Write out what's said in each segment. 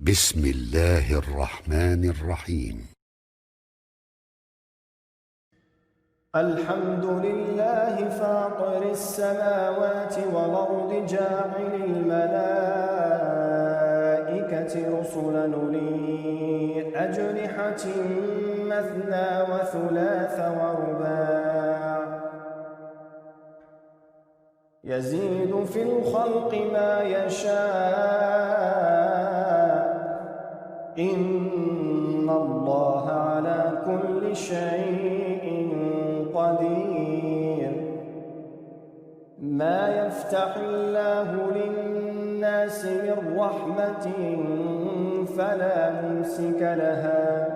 بسم الله الرحمن الرحيم. الحمد لله فاطر السماوات والأرض جاعل الملائكة رسلا أولي أجنحة مثنى وثلاث ورباع يزيد في الخلق ما يشاء إن الله على كل شيء قدير. ما يفتح الله للناس من رحمة فلا ممسك لها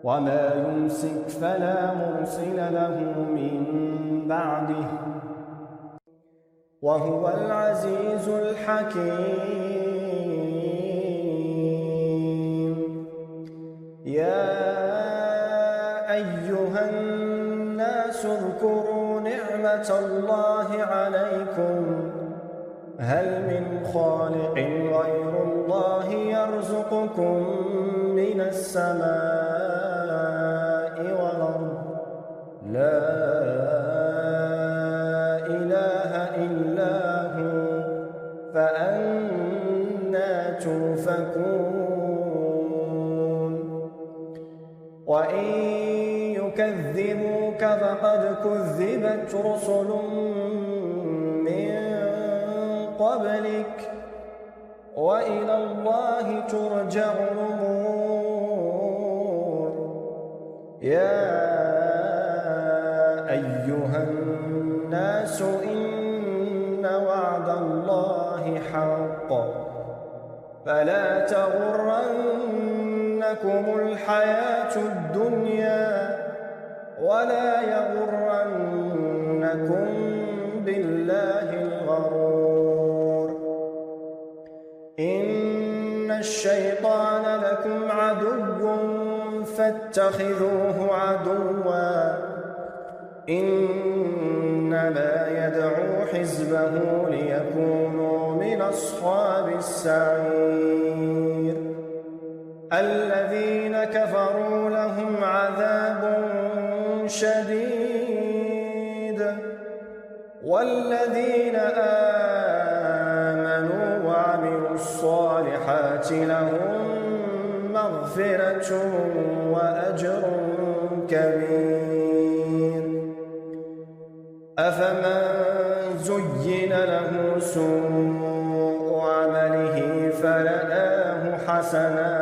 وما يمسك فلا مرسل له من بعده وهو العزيز الحكيم. يا أيها الناس اذكروا نعمة الله عليكم هل من خالق غير الله يرزقكم من السماء والأرض لا إله إلا هو فأنى توفكون. وإن يكذبوك فقد كذبت رسل من قبلك وإلى الله ترجع الأمور. يا أيها الناس إن وعد الله حق فلا تغرنكم الحياة الدنيا ولا يغرنكم بالله الغرور. إن الشيطان لكم عدو فاتخذوه عدوا إنما يدعو حزبه ليكونوا من أصحاب السعير. الذين كفروا لهم عذاب شديد والذين آمنوا وعملوا الصالحات لهم مغفرة وأجر كبير. أفمن زين له سوء عمله فرآه حسنا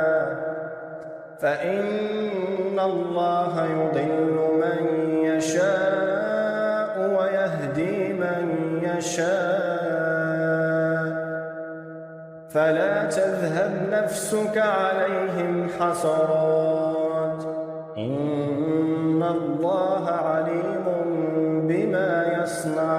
فإن الله يضل من يشاء ويهدي من يشاء فلا تذهب نفسك عليهم حسرات إن الله عليم بما يصنعون.